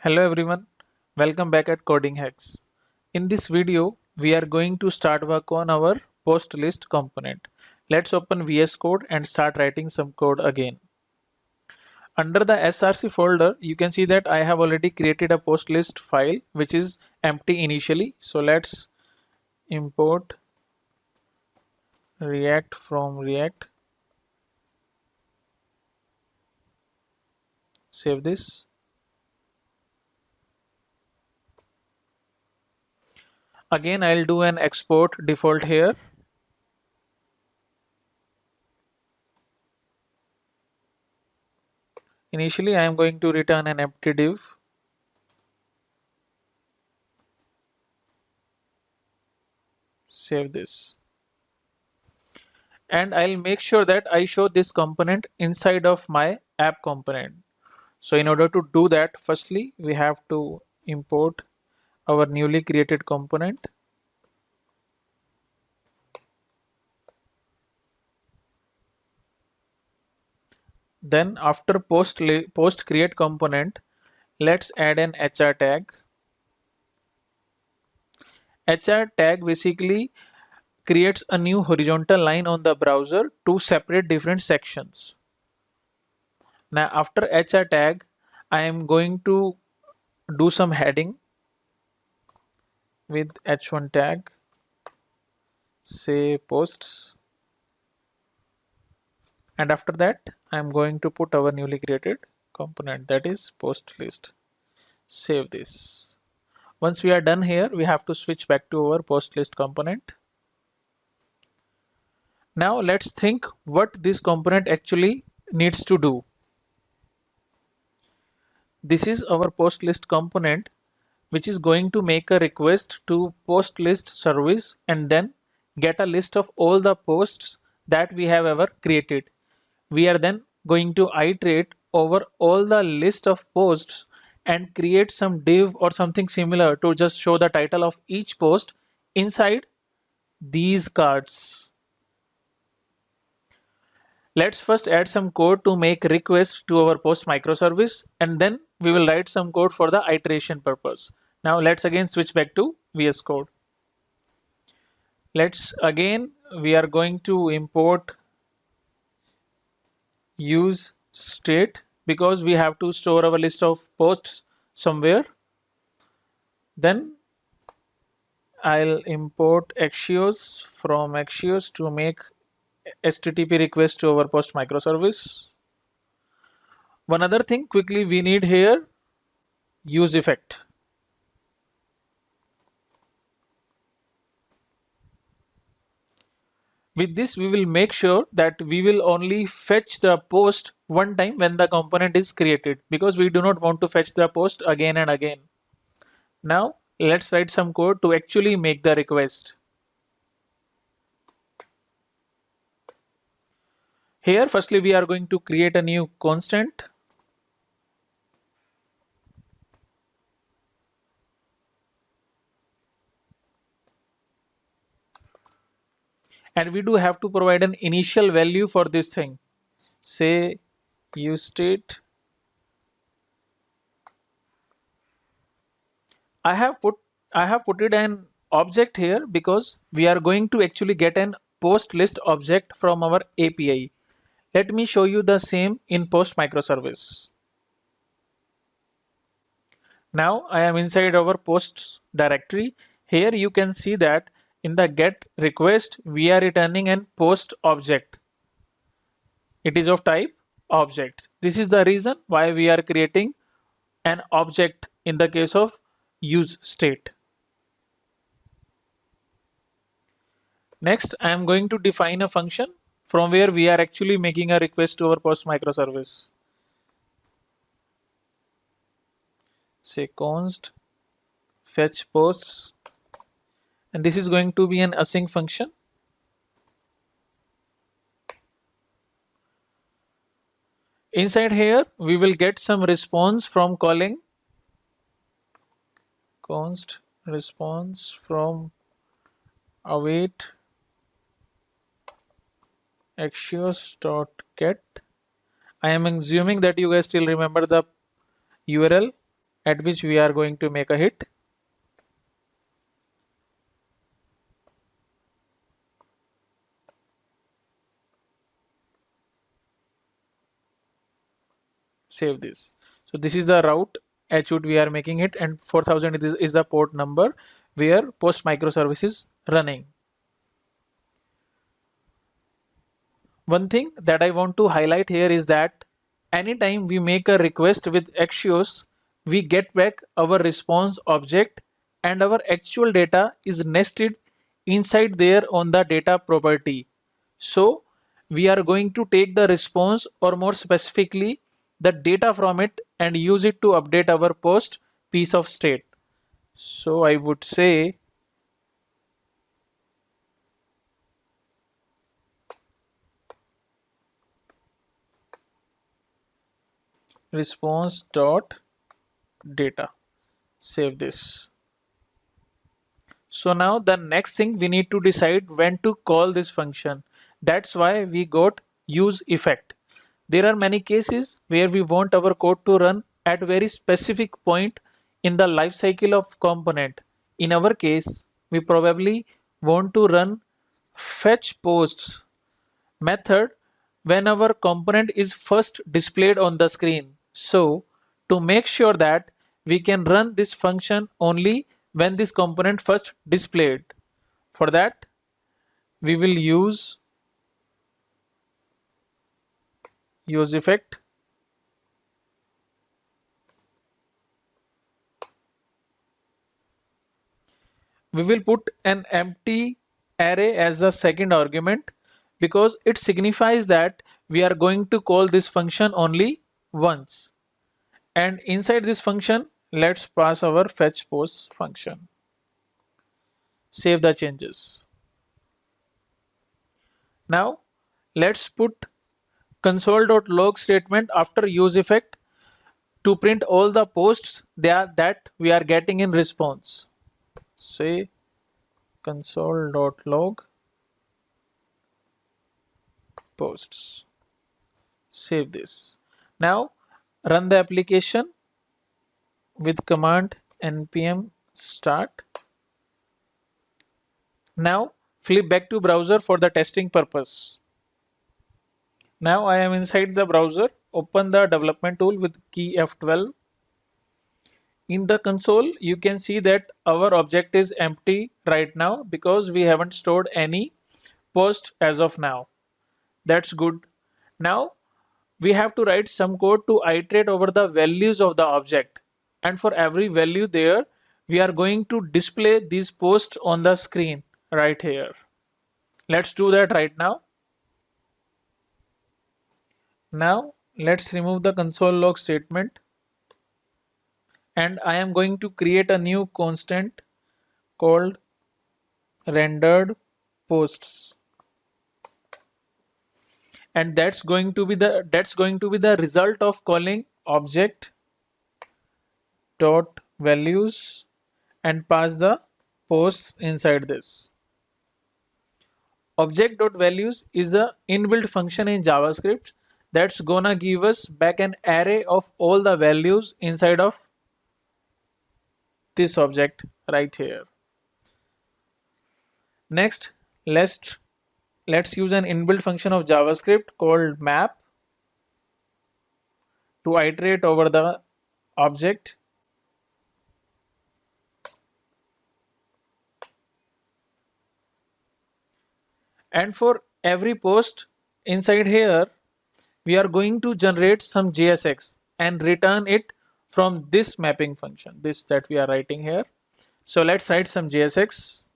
Hello everyone, welcome back at Coding Hacks. In this video, we are going to start work on our post list component. Let's open VS Code and start writing some code again. Under the src folder, you can see that I have already created a post list file which is empty initially. So let's import React from React. Save this. Again, I'll do an export default here. Initially, I am going to return an empty div. Save this. And I'll make sure that I show this component inside of my app component. So in order to do that, firstly, we have to import our newly created component. Then after post create component, let's add an HR tag. HR tag basically creates a new horizontal line on the browser to separate different sections. Now after HR tag, I am going to do some heading with h1 tag, say posts, and after that I am going to put our newly created component, that is post list. Save this. Once we are done here, we have to switch back to our post list component. Now let's think what this component actually needs to do. This is our post list component which is going to make a request to post list service and then get a list of all the posts that we have ever created. We are then going to iterate over all the list of posts and create some div or something similar to just show the title of each post inside these cards. Let's first add some code to make requests to our post microservice, and then we will write some code for the iteration purpose. Now let's again switch back to VS Code. We are going to import use state because we have to store our list of posts somewhere. Then I'll import Axios from Axios to make HTTP request to our post microservice. One other thing quickly we need here, use effect. With this, we will make sure that we will only fetch the post one time when the component is created, because we do not want to fetch the post again and again. Now let's write some code to actually make the request. Here firstly we are going to create a new constant. And we do have to provide an initial value for this thing. Say use state. I have put it an object here because we are going to actually get an post list object from our API. Let me show you the same in post microservice. Now I am inside our posts directory. Here you can see that in the get request we are returning an post object. It is of type object. This is the reason why we are creating an object in the case of use state. Next, I am going to define a function from where we are actually making a request to our post microservice. Say const fetch posts, and this is going to be an async function. Inside here we will get some response from calling const response from await axios.get. I am assuming that you guys still remember the URL. at which we are going to make a hit. Save this. So this is the route H we are making it, and 4000 is the port number where post microservice is running. One thing that I want to highlight here is that anytime we make a request with Axios, we get back our response object and our actual data is nested inside there on the data property. So we are going to take the response, or more specifically the data from it, and use it to update our post piece of state. So I would say response dot data. Save this. So now the next thing, we need to decide when to call this function. That's why we got use effect. There are many cases where we want our code to run at very specific point in the life cycle of component. In our case, we probably want to run fetch posts method when our component is first displayed on the screen. So to make sure that we can run this function only when this component first displayed, for that we will use effect. We will put an empty array as the second argument because it signifies that we are going to call this function only once. And inside this function, let's pass our fetch post function. Save the changes. Now let's put console.log statement after use effect to print all the posts that we are getting in response. Say console.log posts. Save this. Now run the application with command npm start. Now flip back to browser for the testing purpose. Now I am inside the browser. Open the development tool with key F12. In the console, you can see that our object is empty right now because we haven't stored any post as of now. That's good. Now we have to write some code to iterate over the values of the object. And for every value there, we are going to display these posts on the screen right here. Let's do that right now. Now let's remove the console log statement. And I am going to create a new constant called rendered posts, and that's going to be the result of calling object dot values and pass the posts inside this. Object dot values is a inbuilt function in JavaScript that's gonna give us back an array of all the values inside of this object right here. Next, let's use an inbuilt function of JavaScript called map to iterate over the object. And for every post inside here, we are going to generate some JSX and return it from this mapping function, this that we are writing here. So let's write some JSX.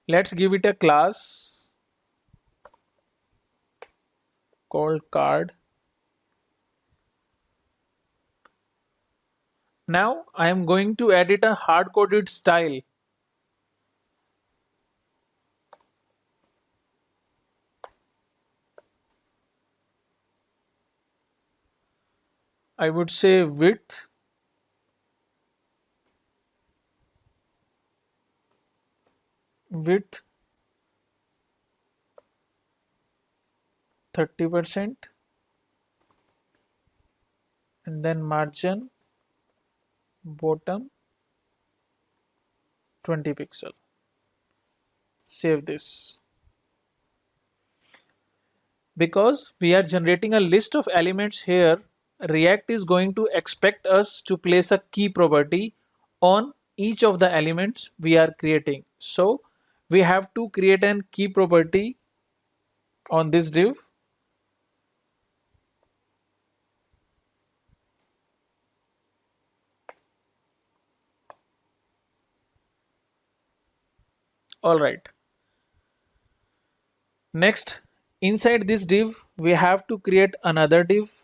Let's give it a class called card. Now I am going to edit a hard-coded style. I would say width 30%, and then margin bottom 20 pixel. Save this. Because we are generating a list of elements here, React is going to expect us to place a key property on each of the elements we are creating. So we have to create an key property on this div. All right. Next, inside this div, we have to create another div.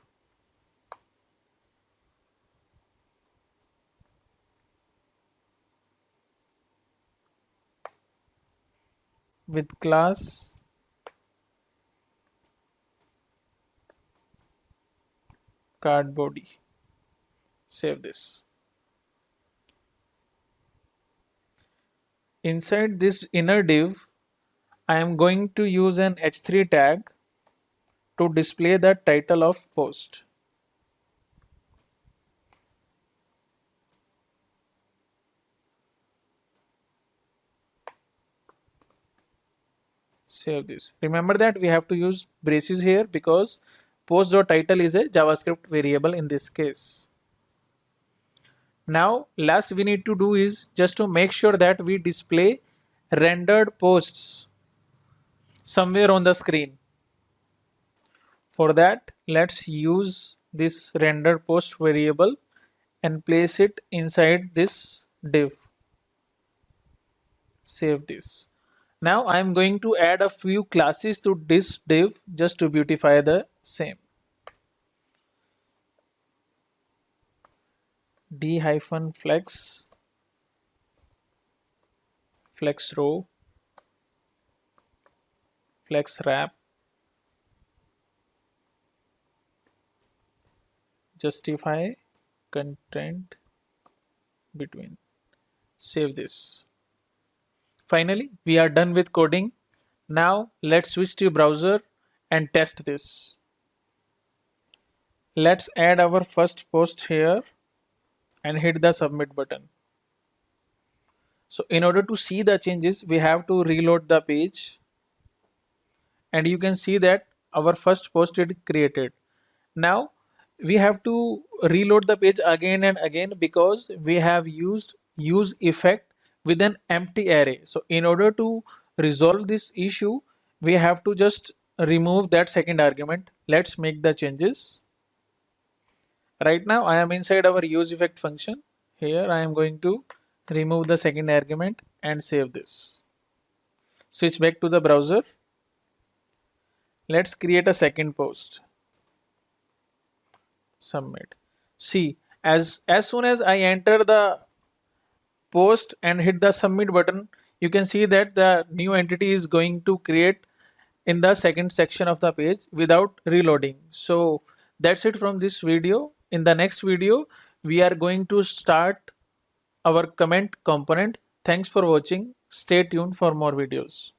With class card body. Save this. Inside this inner div, I am going to use an h3 tag to display the title of post. Save this. Remember that we have to use braces here because post.title is a JavaScript variable in this case. Now last we need to do is just to make sure that we display rendered posts somewhere on the screen. For that, let's use this rendered post variable and place it inside this div. Save this. Now I am going to add a few classes to this div just to beautify the same. D-flex, flex row, flex wrap, justify content between. Save this. Finally, we are done with coding. Now let's switch to browser and test this. Let's add our first post here and hit the submit button. So in order to see the changes, we have to reload the page, and you can see that our first post is created. Now we have to reload the page again and again because we have used use effect with an empty array. So in order to resolve this issue, we have to just remove that second argument. Let's make the changes. Right now I am inside our use effect function. Here I am going to remove the second argument and save this. Switch back to the browser. Let's create a second post. Submit. See, as soon as I enter the post and hit the submit button, you can see that the new entity is going to create in the second section of the page without reloading. So that's it from this video. In the next video, we are going to start our comment component. Thanks for watching. Stay tuned for more videos.